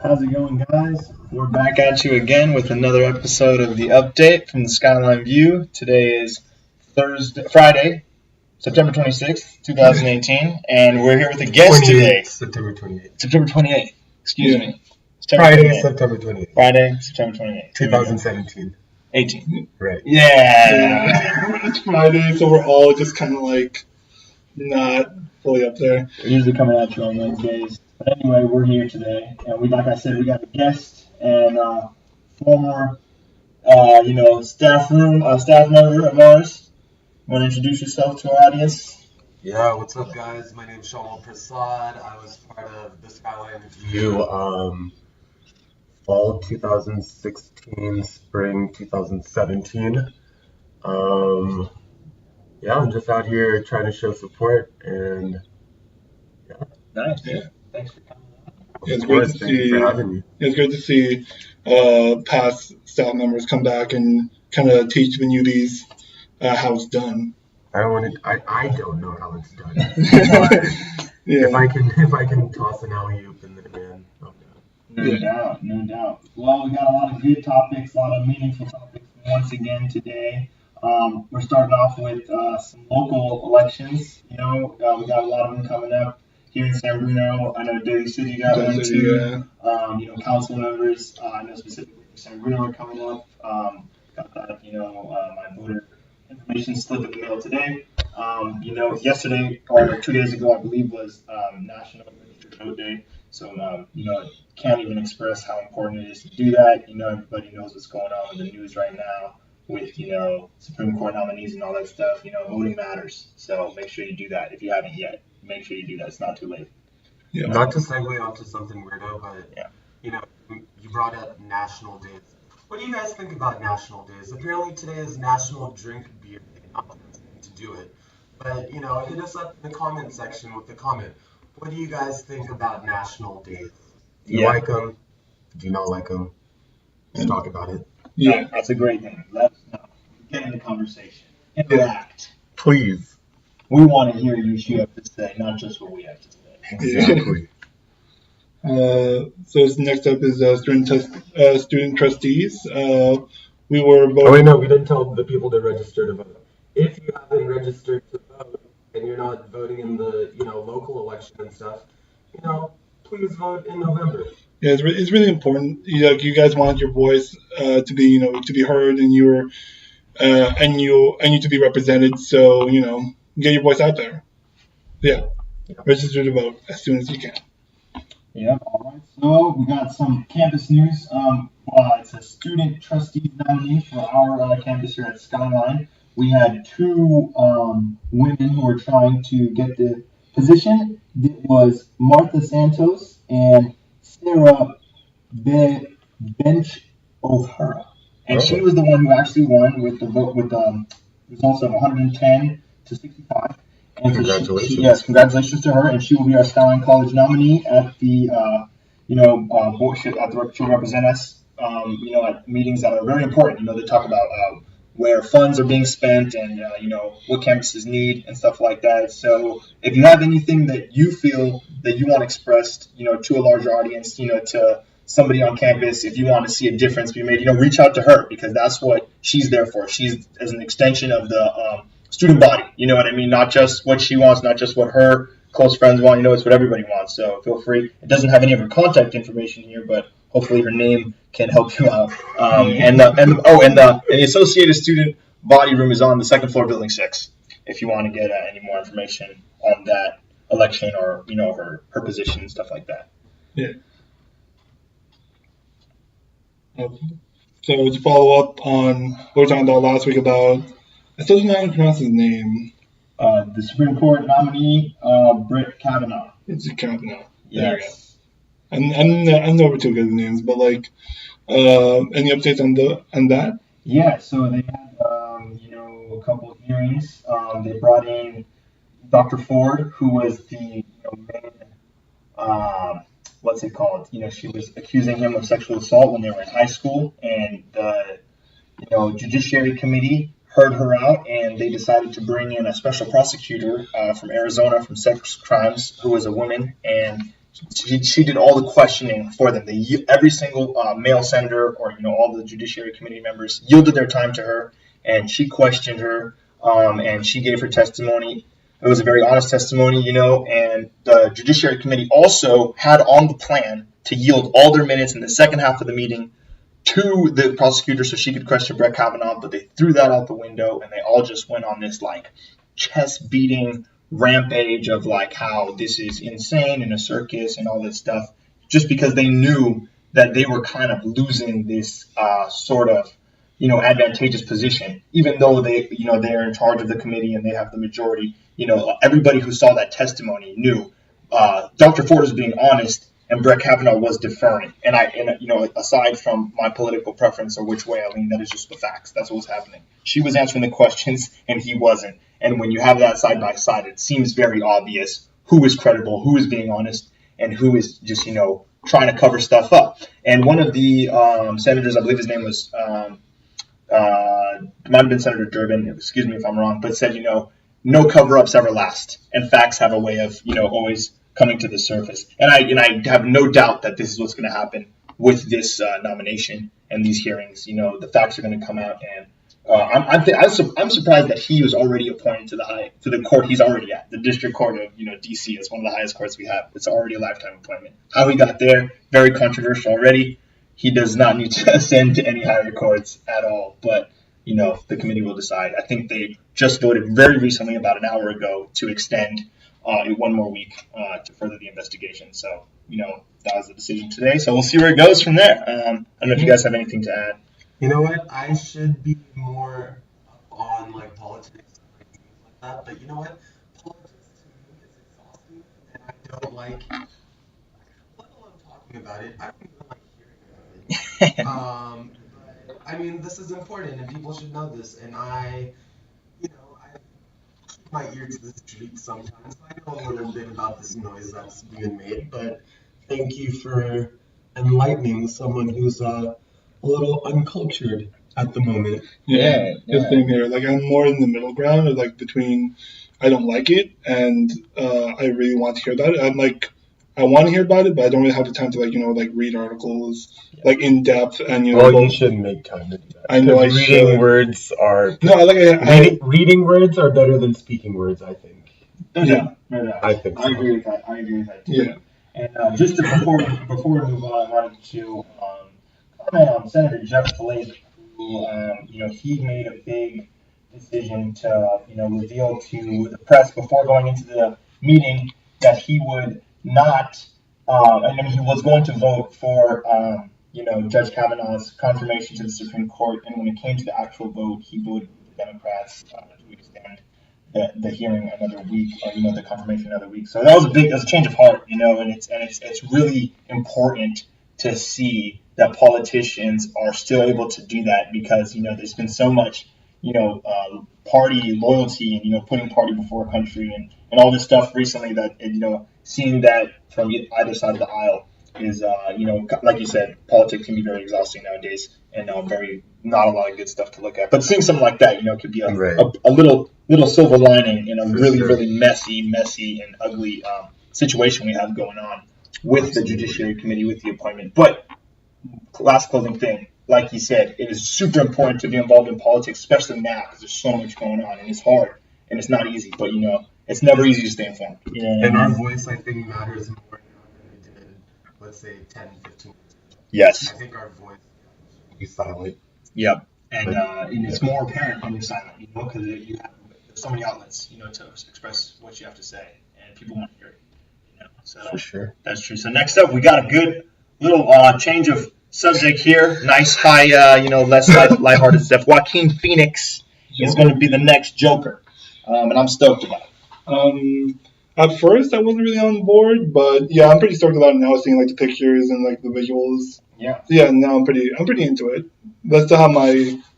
How's it going, guys? We're back at you again with another episode of the update from the Skyline View. Today is Friday, September 26th, 2018, and we're here with a guest today. September 28th. September 28th. Excuse me. Friday, September 28th. Friday, September 28th. 2017. 18. Right. Yeah. It's Friday, so we're all just kind of like not fully up there. We're usually coming at you on Wednesdays. But anyway, we're here today, and like I said, we got a guest and former, staff member of ours. Want to introduce yourself to our audience? Yeah, what's up, guys? My name's Shamal Prasad. I was part of the Skyline View fall 2016, spring 2017. I'm just out here trying to show support, and yeah. Nice. Yeah. Thanks for coming on. It's great to Thank you for having me. It's great to see past staff members come back and kind of teach the newbies how it's done. I don't know how it's done. Yeah. If I can toss an alley-oop in the man. No doubt. Well, we got a lot of good topics, a lot of meaningful topics once again today. We're starting off with some local elections. We got a lot of them coming up here in San Bruno. I know Daly City you got one too. Yeah. Council members. I know specifically for San Bruno are coming up. Got that. My voter information slip in the mail today. Yesterday or 2 days ago, I believe, was National Registered Vote Day. So, can't even express how important it is to do that. Everybody knows what's going on in the news right now with, Supreme Court nominees and all that stuff. Voting matters. So make sure you do that. If you haven't yet, make sure you do that. It's not too late. Yeah. Not to segue onto something weirdo, but, Yeah. You brought up national days. What do you guys think about national days? Apparently today is National Drink Beer Day. Not to do it. But, hit us up in the comment section with the comment. What do you guys think about national days? Do you like them? Do you not like them? Let's talk about it. Yeah. No, that's a great thing. Let us know. Get in the conversation. Interact. Please. We want to hear what you have to say, not just what we have to say. Exactly. So next up is student trustees. We were voting. Oh wait, no, we didn't tell the people to register to vote. If you haven't registered to vote and you're not voting in the local election and stuff, please vote in November. Yeah, it's really important. You guys want your voice to be heard, and you to be represented. So get your voice out there. Yeah. Register to vote as soon as you can. Yeah, all right. So we got some campus news. It's a student trustee nominee for our campus here at Skyline. We had two women who were trying to get the position. It was Martha Santos and Sarah Bench O'Hara. And she was the one who actually won with the vote with results of 110 to 65. And Congratulations. Congratulations to her, and she will be our Skyline College nominee at the, board. She'll represent us, at meetings that are very important. They talk about where funds are being spent and, what campuses need and stuff like that. So if you have anything that you feel that you want expressed, to a larger audience, to somebody on campus, if you want to see a difference be made, reach out to her because that's what she's there for. She's as an extension of the student body, you know what I mean? Not just what she wants, not just what her close friends want, it's what everybody wants. So feel free. It doesn't have any of her contact information here, but hopefully her name can help you out. And the Associated Student Body Room is on the second floor, Building 6, if you want to get any more information on that election or, her position and stuff like that. Yeah. So to follow up on what we were talking about last week about, I still don't know how to pronounce his name. The Supreme Court nominee, Brett Kavanaugh. It's Kavanaugh. Yes. I'm never too good at names, but any updates on that? Yeah. So they had a couple of hearings. They brought in Dr. Ford, who was the main what's it called? She was accusing him of sexual assault when they were in high school, and the Judiciary Committee heard her out, and they decided to bring in a special prosecutor from Arizona from sex crimes, who was a woman, and She did all the questioning for them. Every single male senator, or all the Judiciary Committee members, yielded their time to her, and she questioned her, and she gave her testimony. It was a very honest testimony, and the Judiciary Committee also had on the plan to yield all their minutes in the second half of the meeting to the prosecutor so she could question Brett Kavanaugh, but they threw that out the window, and they all just went on this chest beating rampage of how this is insane and a circus and all this stuff, just because they knew that they were kind of losing this sort of advantageous position, even though they're in charge of the committee and they have the majority. Everybody who saw that testimony knew Dr. Ford was being honest and Brett Kavanaugh was deferring. And aside from my political preference or which way I lean, that is just the facts. That's what was happening. She was answering the questions and he wasn't. And when you have that side by side, it seems very obvious who is credible, who is being honest, and who is just trying to cover stuff up. And one of the senators, I believe his name was it might have been Senator Durbin, excuse me if I'm wrong, but said, no cover-ups ever last, and facts have a way of, always coming to the surface. And I have no doubt that this is what's going to happen with this nomination and these hearings. The facts are going to come out, and I'm surprised that he was already appointed to the court he's already at, the District Court of D.C. It's one of the highest courts we have. It's already a lifetime appointment. How he got there, very controversial already. He does not need to ascend to any higher courts at all, but the committee will decide. I think they just voted very recently, about an hour ago, to extend it one more week to further the investigation. So, that was the decision today. So we'll see where it goes from there. I don't know if you guys have anything to add. You know what? I should be more on politics and things like that. But you know what? Politics to me is exhausting, and I don't like. Let alone talking about it. I don't even like hearing about it. But I mean, this is important, and people should know this. And I keep my ear to the street sometimes. I know a little bit about this noise that's being made, but thank you for enlightening someone who's a little uncultured at the moment. Yeah. Same here. I'm more in the middle ground, or between I don't like it and I really want to hear about it. I want to hear about it, but I don't really have the time to read articles in depth and you shouldn't make time to do that. I know reading words are reading words are better than speaking words, I think. No. I think so. I agree with that too. Yeah. And just before we move on, I wanted to comment on Senator Jeff Flake, who he made a big decision to reveal to the press before going into the meeting that he would not, he was going to vote for Judge Kavanaugh's confirmation to the Supreme Court, and when it came to the actual vote, he voted with the Democrats to extend the hearing another week, or the confirmation another week. So that was a change of heart, and it's really important to see that politicians are still able to do that, because there's been so much party loyalty and putting party before country and all this stuff recently that seeing that from either side of the aisle is like you said, politics can be very exhausting nowadays, and not a lot of good stuff to look at. But seeing something like that could be a little silver lining in a really messy and ugly situation we have going on with the Judiciary Committee, with the appointment. But last closing thing, like you said, it is super important to be involved in politics, especially now, because there's so much going on, and it's hard, and it's not easy, but it's never easy to stay informed. And our voice, I think, matters more now than it did, let's say, 10, 15 years ago. Yes. I think our voice should be silent. Yep. And it's more apparent when you're silent, because there's so many outlets, to express what you have to say, and people want to hear it. So for sure. That's true. So next up, we got a good little change of subject here. Nice, high, less lighthearted stuff. Joaquin Phoenix is going to be the next Joker, and I'm stoked about it. At first, I wasn't really on board, but yeah, I'm pretty stoked about it now, seeing the pictures and the visuals. Yeah. Yeah, now I'm pretty into it. I still have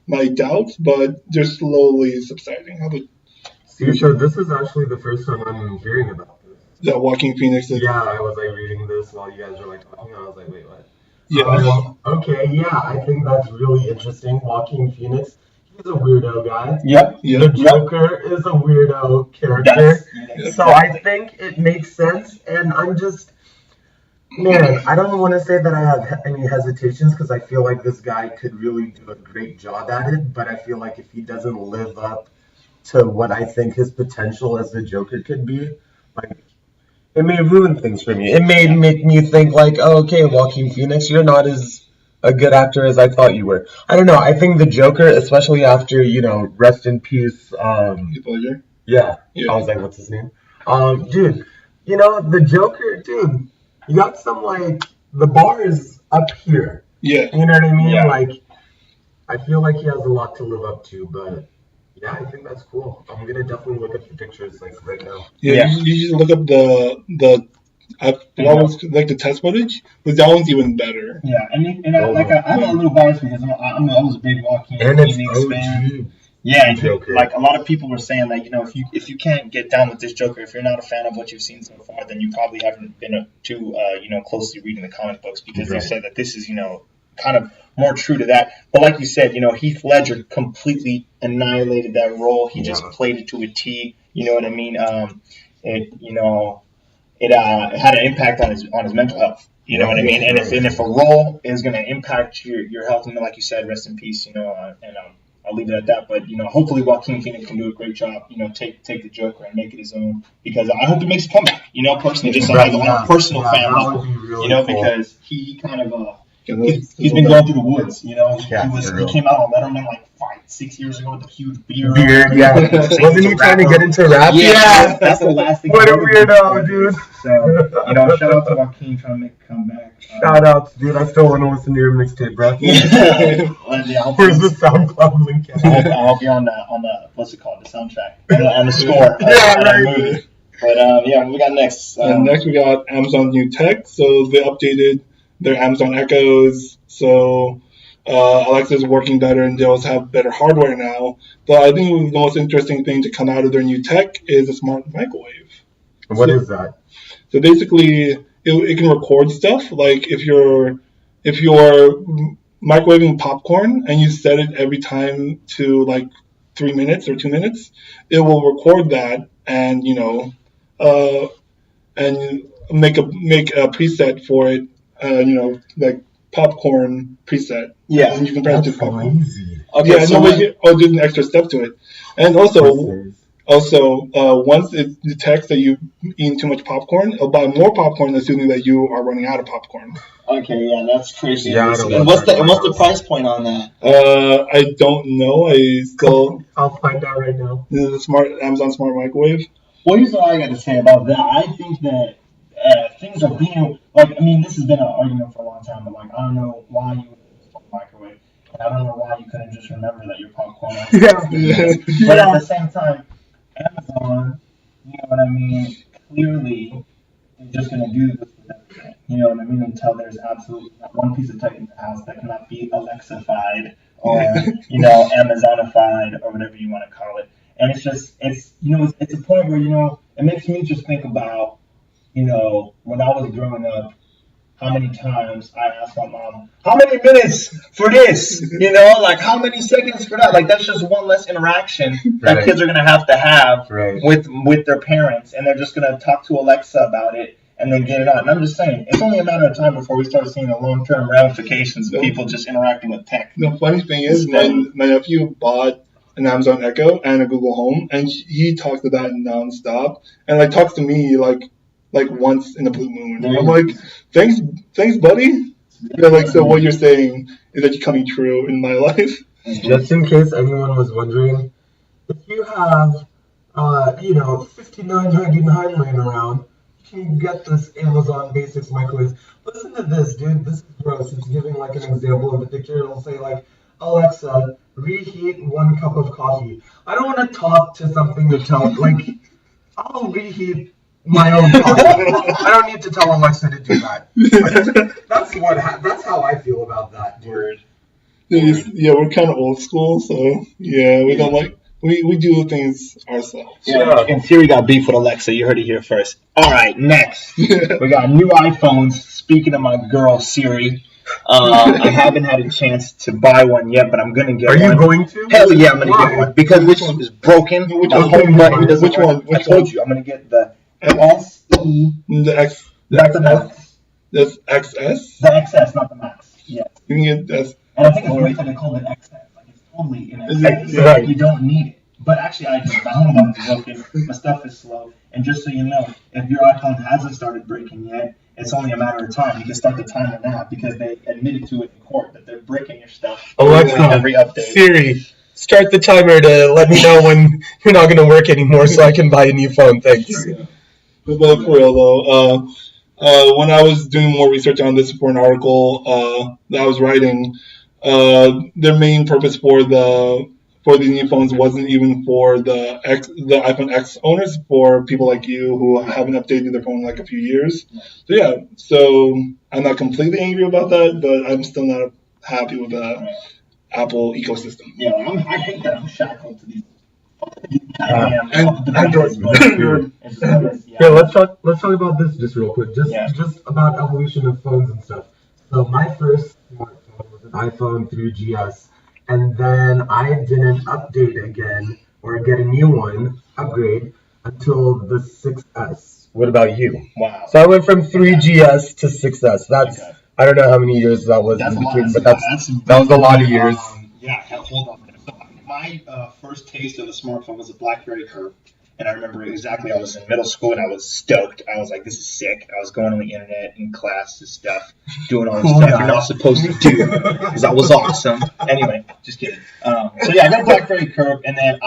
my doubts, but they're slowly subsiding. So this is actually the first time I'm hearing about this. Yeah, Joaquin Phoenix. Yeah, I was reading this while you guys were talking. I was wait, what? Yeah. Okay, yeah, I think that's really interesting. Joaquin Phoenix, he's a weirdo guy. Yep. The Joker is a weirdo character. Yes. So I think it makes sense, and I'm just, Man, I don't want to say that I have any hesitations because I feel like this guy could really do a great job at it, but I feel like if he doesn't live up to what I think his potential as the Joker could be, like it may ruin things for me. It may make me think like, oh, okay, Joaquin Phoenix, you're not as a good actor as I thought you were. I don't know. I think the Joker, especially after rest in peace. Heath Ledger. Yeah, Yeah. I was like, what's his name? Dude, the Joker, dude, you got some like the bar is up here. Yeah. You know what I mean? Yeah. Like, I feel like he has a lot to live up to, but. Yeah, I think that's cool. I'm gonna definitely look at the pictures like right now. Yeah. You should look up what was like the test footage, but that one's even better. Yeah, I'm a little biased because I was a big Joaquin Phoenix fan. Yeah, and like a lot of people were saying that if you can't get down with this Joker, if you're not a fan of what you've seen so far, then you probably haven't been too closely reading the comic books because they said that this is kind of more true to that. But like you said, Heath Ledger completely annihilated that role. He just played it to a T. You know what I mean? It had an impact on his mental health. You know what I mean? And if a role is going to impact your health, like you said, rest in peace. I'll leave it at that. But hopefully Joaquin Phoenix can do a great job. Take the Joker and make it his own. Because I hope it makes a comeback. Personally, just on a personal fan level. Really because he kind of he's been going through the woods. He came out on Letterman like 5-6 years ago with a huge beard. Yeah. Wasn't he trying to get into rap? Yeah, that's the last thing. What a weirdo, dude. So shout out to Joaquin trying to make a comeback. Shout out, dude. I still want to listen to your mixtape, bro. Where's the SoundCloud link? I'll be on the what's it called, the soundtrack, on the score. Right. But what we got next? Next we got Amazon new tech. So they updated their Amazon Echoes. So Alexa's working better, and they also have better hardware now. But I think the most interesting thing to come out of their new tech is a smart microwave. What is that? So basically, it can record stuff. Like if you're microwaving popcorn and you set it every time to like 3 minutes or 2 minutes, it will record that and and make a preset for it. Like popcorn preset. Yeah, and you can press it to popcorn. Easy. Okay, Yeah, so there's an extra step to it, and also once it detects that you've eaten too much popcorn, it'll buy more popcorn, assuming that you are running out of popcorn. Okay, yeah, that's crazy. Yeah, and what's the price point on that? I don't know. I'll find out right now. This is a Amazon smart microwave. Well, here's what I got to say about that. I think that things are being this has been an argument for a long time, but I don't know why you would microwave, and I don't know why you couldn't just remember that your popcorn. But at the same time, Amazon, clearly is just going to do this with everything. Until there's absolutely not one piece of tech in the house that cannot be Alexa-fied or Amazonified or whatever you want to call it. And it's a point where it makes me just think about when I was growing up, how many times I asked my mom, how many minutes for this? How many seconds for that? That's just one less interaction that kids are going to have with their parents, and they're just going to talk to Alexa about it and then get it on. And I'm just saying, it's only a matter of time before we start seeing the long-term ramifications of people just interacting with tech. The funny thing is, my nephew bought an Amazon Echo and a Google Home, and he talks to that nonstop, and talks to me like once in a blue moon. I'm like, thanks, buddy. So what you're saying is actually coming true in my life. Just in case anyone was wondering, if you have, 5999 laying around, you can get this Amazon Basics microwave. Listen to this, dude. This is gross. It's giving an example of the picture. It'll say Alexa, reheat 1 cup of coffee. I don't want to talk to something to tell, I'll reheat my own coffee. I don't need to tell Alexa to do that. That's how I feel about that, dude. Yeah, we're kind of old school, so yeah, we don't we do things ourselves. Yeah, and Siri got beef with Alexa. You heard it here first. All right, next we got new iPhones. Speaking of my girl Siri, I haven't had a chance to buy one yet, but I'm gonna get one. Are you going to? Hell yeah, I'm gonna get one because which one is broken. Which home button doesn't Which work. one? I told you I'm gonna get the SE. The X. That's the X. That's XS. The XS, not the Max. Yeah. You can get that's. And I think it's great that they called it XS. Like it's totally in Is XS. it- Right. You don't need it. But actually, my home button's broken. My stuff is slow. And just so you know, if your iPhone hasn't started breaking yet, it's only a matter of time. You can start the timer now because they admitted to it in court that they're breaking your stuff. Alexa, Every update. Siri, start the timer to let me know when you're not going to work anymore so I can buy a new phone. Thanks. But for real though, when I was doing more research on this for an article that I was writing, their main purpose for these new phones wasn't even for the iPhone X owners, for people like you who haven't updated their phone in like a few years. So I'm not completely angry about that, but I'm still not happy with the Apple ecosystem. Yeah, I hate that I'm shackled to these. And Android. Yeah, let's talk about this just real quick. Just Yeah. just about evolution of phones and stuff. So my first smartphone was an iPhone 3GS, and then I didn't update again or get a new one, upgrade, until the 6S. What about you? Wow. So I went from 3GS to 6S. That's Okay. I don't know how many years that was That's in a lot. between, but That was a lot of years. Hold on. So my first taste of a smartphone was a BlackBerry Curve, and I remember exactly. I was in middle school and I was stoked. I was like, "This is sick." I was going on the internet in class and stuff, doing all this stuff you're not supposed to do, because that was awesome. Anyway, just kidding. So yeah, I got a BlackBerry Curve, and then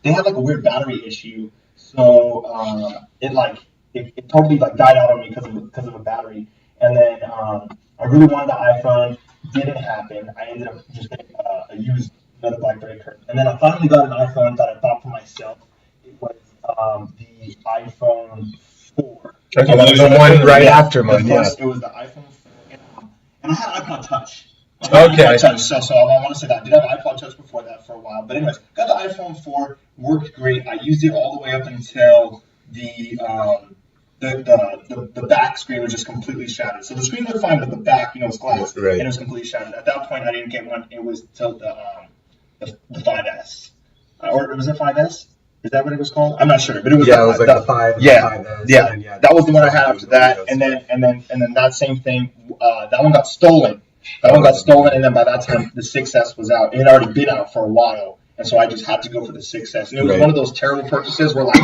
they had like a weird battery issue, so it totally like died out on me because of a battery, and then I really wanted the iPhone. Didn't happen. I ended up just getting a used another BlackBerry Curve, and then I finally got an iPhone that I bought for myself. It was the iPhone 4. Okay, that was the one right after mine. Yeah. It was the iPhone 4, and I had iPod Touch. Okay. iPod Touch, so I want to say that I did have iPod Touch before that for a while, but anyways, got the iPhone 4, worked great. I used it all the way up until the back screen was just completely shattered. So the screen looked fine, but the back, was glass, Right. and it was completely shattered. At that point, I didn't get one. It was till the 5S, or was it 5S? Is that what it was called? I'm not sure, but it was. Yeah, it was like The 5, Yeah, the 5S, yeah, and then, that was the one I had after that, and then that same thing. That one got stolen. And then by that time the 6S was out. It had already been out for a while, and so I just had to go for the 6S. And it was Right. one of those terrible purchases where like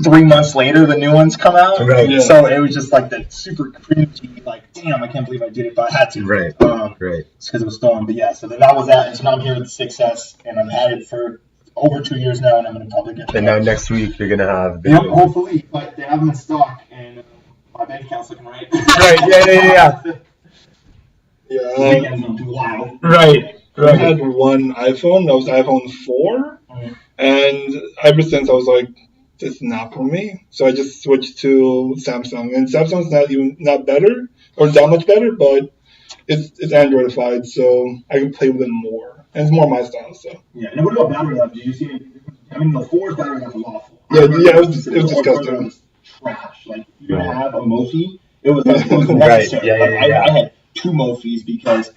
3 months later the new ones come out. Right. Yeah. So it was just like the super cringy, like damn, I can't believe I did it, but I had to. Right. Right. It's because it was stolen. But yeah, so then that was that, and so now I'm here with the 6S, and I've had it for over 2 years now, and I'm gonna probably get. And now next week you're gonna have. Yeah, hopefully, but they have them in stock, and my bank account's looking right. Right. Yeah. Yeah. Weekends don't do wild. Right. I had one iPhone. That was the iPhone 4, and ever since I was like, "This is not for me." So I just switched to Samsung, and Samsung's not better or that much better, but it's Androidified, so I can play with it more, and it's more my style. So Yeah, and what about battery life? Did you see any? I mean, the 4's battery life was awful. Yeah, it was disgusting. It was trash. Like, if you have a Mophie, it was necessary. Right, yeah. I had 2 Mophies because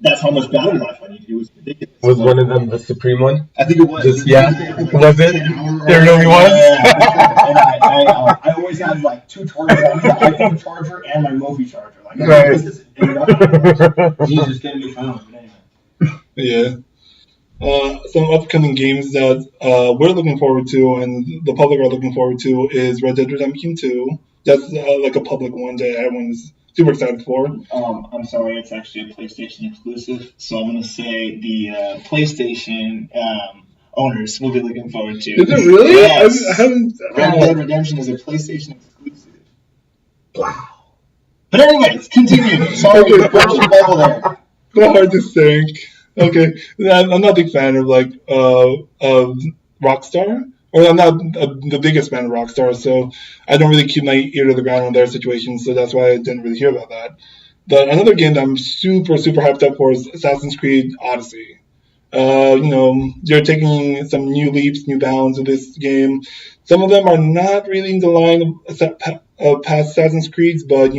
that's how much battery life I needed. It was ridiculous. Was one of them the Supreme one? I think it was. Was it? There really was? And I always had like 2 chargers. I had the iPhone charger and my Mophie charger. Like, Right. Jesus, getting me phone. yeah. Some upcoming games that we're looking forward to and the public are looking forward to is Red Dead Redemption 2. That's like a public one that everyone's super excited for. I'm sorry, it's actually a PlayStation exclusive, so I'm going to say the PlayStation owners will be looking forward to. Is it really? Yes. I haven't. Red Dead Redemption is a PlayStation exclusive. Wow. But anyways, continue. Sorry, Okay. push the bubble there. So hard to think. Okay, I'm not a big fan of Rockstar, or I'm not the biggest fan of Rockstar, so I don't really keep my ear to the ground on their situation. So that's why I didn't really hear about that. But another game that I'm super hyped up for is Assassin's Creed Odyssey. They're taking some new leaps, new bounds with this game. Some of them are not really in the line of past Assassin's Creeds, but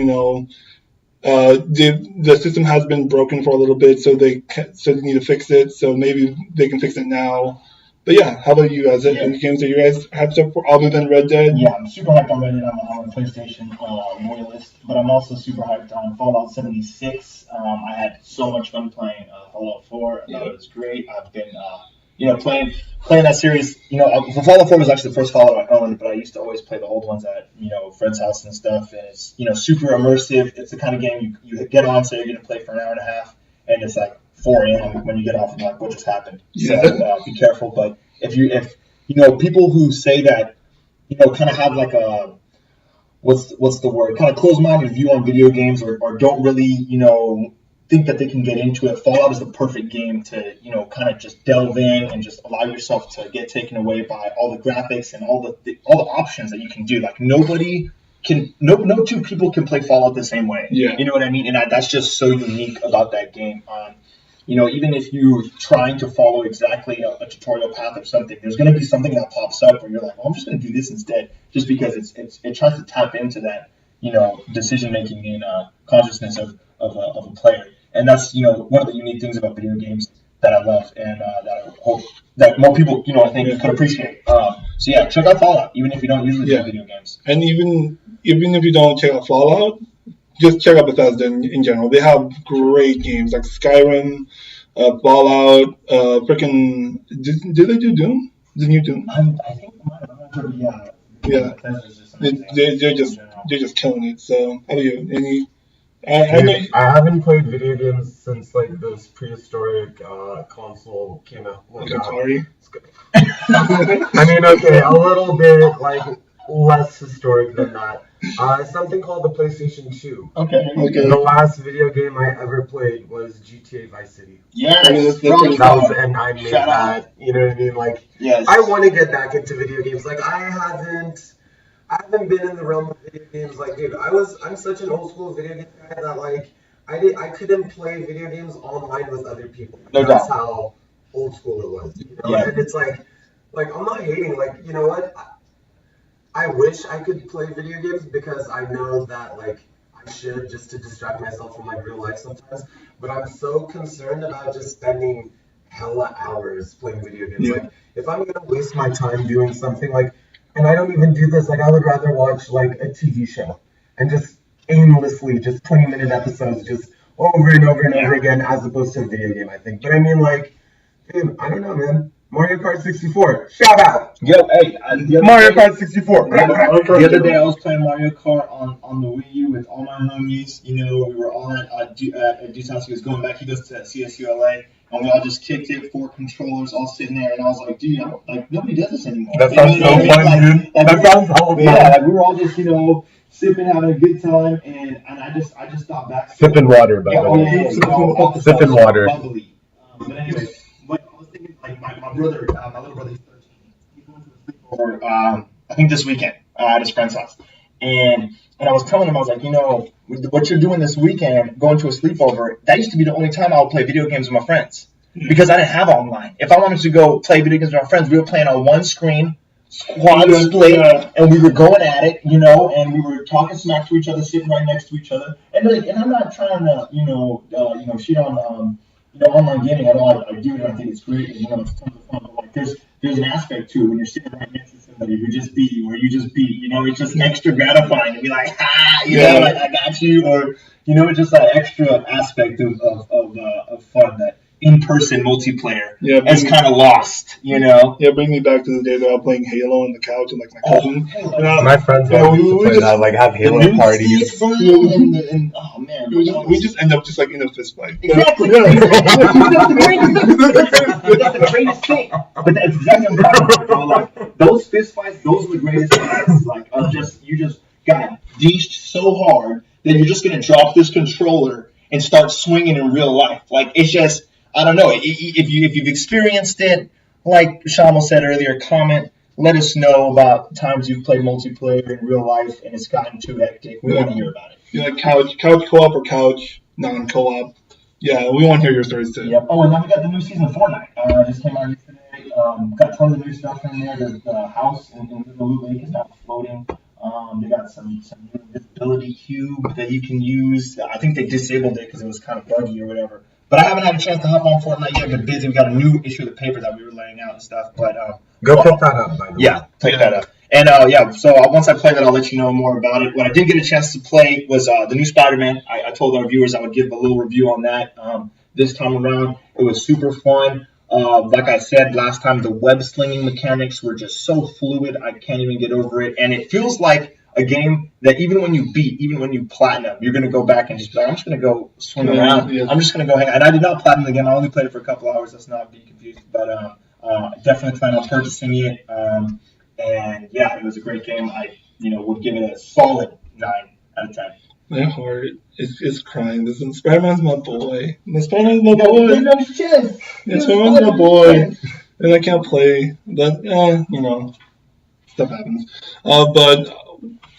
the system has been broken for a little bit, so they need to fix it. So maybe they can fix it now. But yeah, how about you guys? Any games that you guys have so for other than Red Dead? Yeah, I'm super hyped on Red Dead. I'm a PlayStation loyalist, but I'm also super hyped on Fallout 76. I had so much fun playing Fallout 4. I thought it was great. I've been, playing that series. Fallout 4 was actually the first Fallout I owned, but I used to always play the old ones at friends' house and stuff. And it's super immersive. It's the kind of game you get on, say you're gonna play for an hour and a half, and it's like 4 a.m. when you get off and like, what just happened? Yeah. So be careful. But if people who say that, kind of have like a what's the word? Kind of closed-minded view on video games, or don't really, think that they can get into it. Fallout is the perfect game to, kind of just delve in and just allow yourself to get taken away by all the graphics and all the options that you can do. Like no two people can play Fallout the same way. Yeah. You know what I mean? And that's just so unique about that game. Even if you're trying to follow exactly a tutorial path or something, there's going to be something that pops up where you're like, well, I'm just going to do this instead, just because it tries to tap into that, decision making and consciousness of a player, and that's one of the unique things about video games that I love and that I hope that more people I think could appreciate. So yeah, check out Fallout, even if you don't usually play video games. And even if you don't check out Fallout, just check out Bethesda in general. They have great games like Skyrim, Fallout, freaking. Did they do Doom? The new Doom? I think yeah. They're just killing it. So how about you? Any? I haven't played video games since like those prehistoric console came out. Atari. I mean, okay, a little bit like less historic than that. Something called the PlayStation 2. Okay. The last video game I ever played was GTA Vice City. Yes. And I made that. You know what I mean? Like, yes. I want to get back into video games. Like, I haven't been in the realm of video games. Like, dude, I'm such an old school video game guy that like I couldn't play video games online with other people. That's how old school it was. Yeah. And it's like I'm not hating. Like, you know what? I wish I could play video games because I know that like I should, just to distract myself from like real life sometimes. But I'm so concerned about just spending hella hours playing video games. Yeah. Like, if I'm gonna waste my time doing something like, and I don't even do this, like I would rather watch like a TV show and just aimlessly, just 20-minute episodes, just over and over and over again, as opposed to a video game, I think. But I mean, like, dude, I don't know, man. Mario Kart 64. Shout out! Yo, hey, Mario Kart 64. The other day I was playing Mario Kart on the Wii U with all my homies. We were all at Dude's house. He was going back. He goes to CSULA. And we all just kicked it, 4 controllers, all sitting there. And I was like, dude, nobody does this anymore. That sounds so fun, dude. That sounds all fun. Yeah, like we were all just, sipping, having a good time. And I just thought back. Sipping water, by the way. Sipping water. Bubbly. But anyway, what I was thinking, like my little brother, he's 13. He's going to a sleepover, I think this weekend, at his friend's house. And I was telling him, I was like, what you're doing this weekend, going to a sleepover, that used to be the only time I would play video games with my friends. Because I didn't have online. If I wanted to go play video games with my friends, we were playing on one screen, squad split, and we were going at it, and we were talking smack to each other, sitting right next to each other. And I'm not trying to, shit on, online gaming at all. I do, and I think it's great, and, it's tons of fun. But like, there's an aspect to it when you're sitting right next to somebody who just beat you, or you just beat, it's just extra gratifying to be like, like I got you, or, it's just that extra aspect of fun that in-person multiplayer is kind of lost, Yeah, bring me back to the day that I was playing Halo on the couch with like my cousin. My friends always used to play that, like have Halo parties. And oh man, we just end up just like in a fist fight. Exactly. That's the greatest thing. But that's exactly what I'm like, those fist fights, those are the greatest things. Like you just got deeched so hard that you're just gonna drop this controller and start swinging in real life. Like it's just, I don't know. If you've experienced it, like Shamal said earlier, comment. Let us know about times you've played multiplayer in real life and it's gotten too hectic. We want to hear about it. You like couch co-op or couch non-co-op? Yeah, we want to hear your stories too. Yep. Oh, and then we got the new season of Fortnite. Just came out yesterday. Got tons of new stuff in there. The house in the Loot Lake is now floating. They got some new visibility cube that you can use. I think they disabled it because it was kind of buggy or whatever. But I haven't had a chance to hop on Fortnite yet. I've been busy. We got a new issue of the paper that we were laying out and stuff. But Go pick that up, by the way. yeah, pick that up. And so once I play that, I'll let you know more about it. What I did get a chance to play was the new Spider-Man. I told our viewers I would give a little review on that this time around. It was super fun. Like I said last time, the web slinging mechanics were just so fluid. I can't even get over it. And it feels like a game that even when you platinum, you're going to go back and just be like, I'm just going to go swing around. Yeah. I'm just going to go hang out. And I did not platinum the game. I only played it for a couple hours. Let's not be confused. But definitely plan on purchasing it. And yeah, it was a great game. I would give it a solid 9 out of 10. My heart is crying. Spider-Man's my boy. Spider-Man's my boy. Spider-Man's my boy. And I can't play. But, stuff happens. But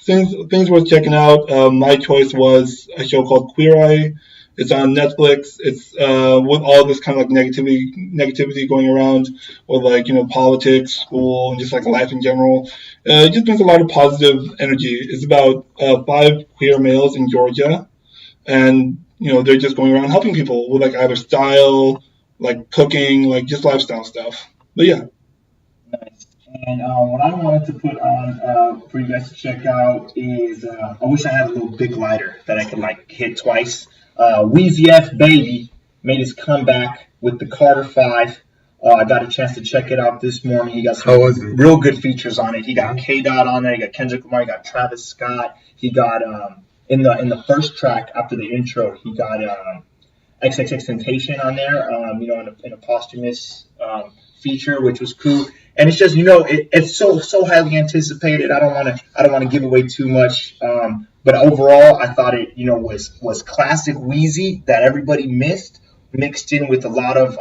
things worth checking out. My choice was a show called Queer Eye. It's on Netflix. It's with all this kind of like negativity going around with like politics, school, and just like life in general. It just brings a lot of positive energy. It's about 5 queer males in Georgia, and they're just going around helping people with like either style, like cooking, like just lifestyle stuff. But yeah. Nice. And what I wanted to put on for you guys to check out is I wish I had a little big lighter that I could like hit twice. Weezy F Baby made his comeback with the Carter 5. I got a chance to check it out this morning. He got some real good features on it. He got K-Dot on there. He got Kendrick Lamar. He got Travis Scott. He got in the first track after the intro, he got XXXTentacion on there. In a posthumous feature, which was cool. And it's just it's so highly anticipated. I don't want to give away too much. But overall, I thought it was classic Weezy that everybody missed, mixed in with a lot of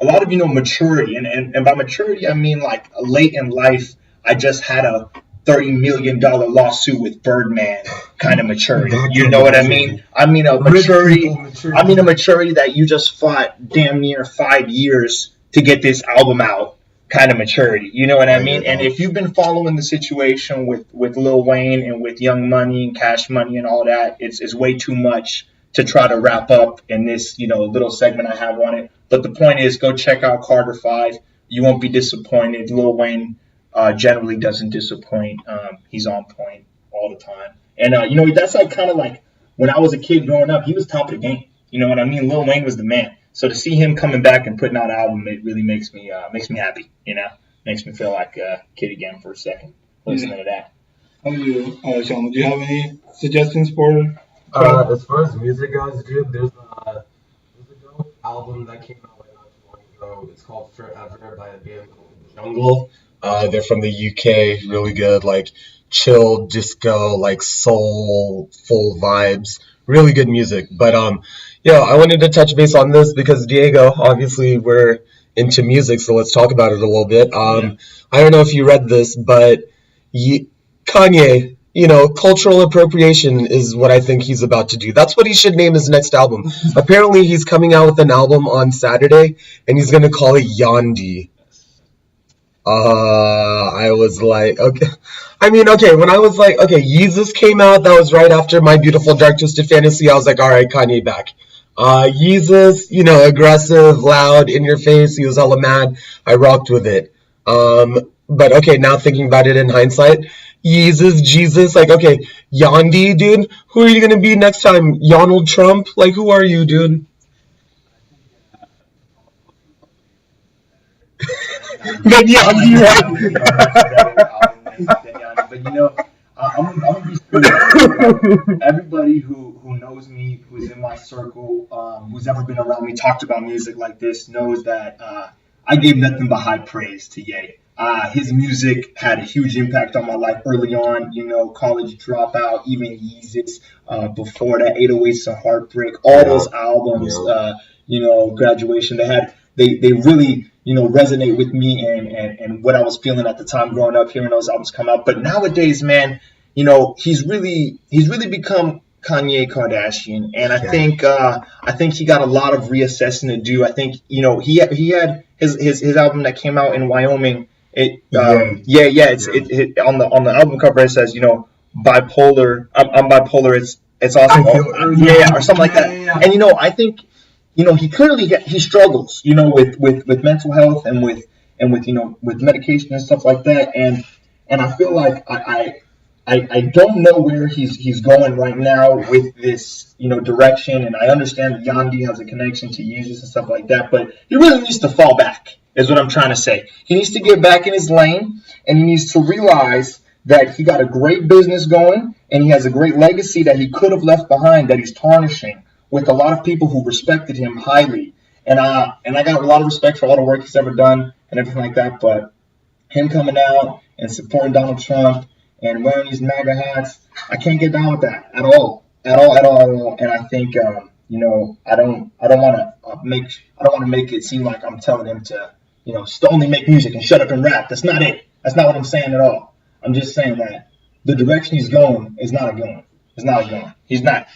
maturity. And by maturity, I mean like late in life, I just had a $30 million lawsuit with Birdman kind of maturity. You know what I mean? I mean a maturity. I mean a maturity that you just fought damn near 5 years to get this album out. Kind of maturity, you know what I mean? And if you've been following the situation with Lil Wayne and with Young Money and Cash Money and all that, it's way too much to try to wrap up in this little segment I have on it. But the point is, go check out Carter 5. You won't be disappointed. Lil Wayne generally doesn't disappoint. He's on point all the time. And that's like kind of like when I was a kid growing up, he was top of the game. You know what I mean? Lil Wayne was the man. So to see him coming back and putting out an album, it really makes me happy. Makes me feel like a kid again for a second listening to that. How about you, Shamal? Do you have any suggestions for? As far as music goes, dude, there's a dope album that came out like not too long ago. It's called Forever by a band called Jungle. They're from the UK. Really good, like chill disco, like soulful vibes. Really good music. But I wanted to touch base on this because Diego, obviously we're into music, so let's talk about it a little bit. I don't know if you read this, but Kanye, cultural appropriation is what I think he's about to do. That's what he should name his next album. Apparently he's coming out with an album on Saturday, and he's going to call it Yandhi. I was like, okay. When I was like, okay, Yeezus came out, that was right after My Beautiful Dark Twisted Fantasy. I was like, all right, Kanye back. Yeezus, aggressive, loud, in your face. He was hella mad. I rocked with it. But okay, now thinking about it in hindsight, Yeezus, Jesus, like, okay, Yandhi, dude, who are you gonna be next time? Donald Trump? Like, who are you, dude? But I'm gonna be straight. Everybody who knows me, who's in my circle, who's ever been around me, talked about music like this, knows that I gave nothing but high praise to Ye. His music had a huge impact on my life early on. College Dropout, even Yeezus, before that, 808s and Heartbreak, all those albums. Graduation. They really resonate with me and what I was feeling at the time growing up, hearing those albums come out. But nowadays, man, he's really become Kanye Kardashian, and I think he got a lot of reassessing to do. I think he had his album that came out in Wyoming. It's on the album cover it says bipolar. I'm bipolar. It's awesome. Or something like that. And I think he clearly he struggles, with mental health and with with medication and stuff like that. And I feel like I don't know where he's going right now with this, direction. And I understand that Yandi has a connection to Jesus and stuff like that, but he really needs to fall back, is what I'm trying to say. He needs to get back in his lane, and he needs to realize that he got a great business going, and he has a great legacy that he could have left behind that he's tarnishing with a lot of people who respected him highly. And I got a lot of respect for all the work he's ever done and everything like that, but him coming out and supporting Donald Trump and wearing these MAGA hats, I can't get down with that at all. And I think, I don't want to make it seem like I'm telling him to, only make music and shut up and rap. That's not it. That's not what I'm saying at all. I'm just saying that the direction he's going is not going. It's not going. He's not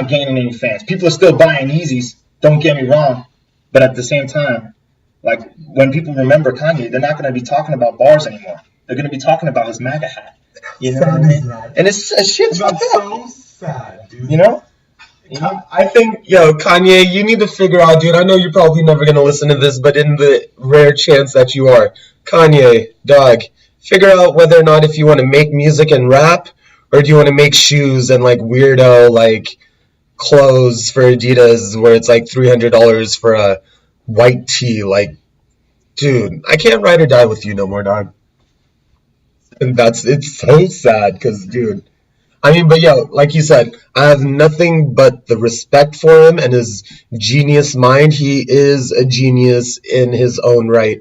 gaining any fans. People are still buying Yeezys. Don't get me wrong, but at the same time, like when people remember Kanye, they're not going to be talking about bars anymore. They're going to be talking about his MAGA hat. You know what I mean? And it's shit's fucked up. So sad, dude. I think, Kanye, you need to figure out, dude. I know you're probably never going to listen to this, but in the rare chance that you are, Kanye, dog, figure out whether or not if you want to make music and rap, or do you want to make shoes and like weirdo like clothes for Adidas where it's like $300 for a white tee. Like, dude, I can't ride or die with you no more, dog. And it's so sad because, dude, I mean, but like you said, I have nothing but the respect for him and his genius mind. He is a genius in his own right.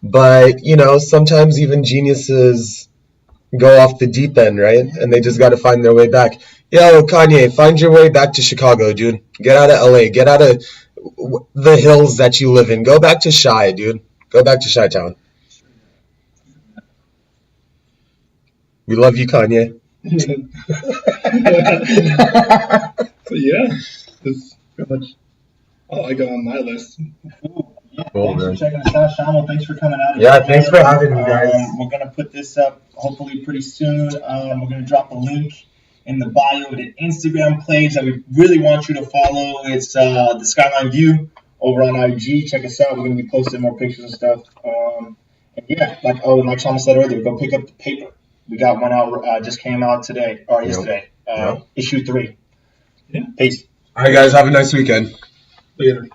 But, sometimes even geniuses go off the deep end, right? And they just got to find their way back. Kanye, find your way back to Chicago, dude. Get out of LA. Get out of the hills that you live in. Go back to Chi, dude. Go back to Chi-Town. We love you, Kanye. So yeah, that's pretty much all I got on my list. Thanks for checking us out, Shamal. Thanks for coming out. Yeah, thanks for having me, guys. We're going to put this up hopefully pretty soon. We're going to drop a link in the bio to the Instagram page that we really want you to follow. It's the Skyline View over on IG. Check us out. We're going to be posting more pictures and stuff. And yeah, like Shamal said earlier, go pick up the paper. We got one out, just came out today, or yesterday. Issue 3. Yeah. Peace. All right, guys, have a nice weekend. Later.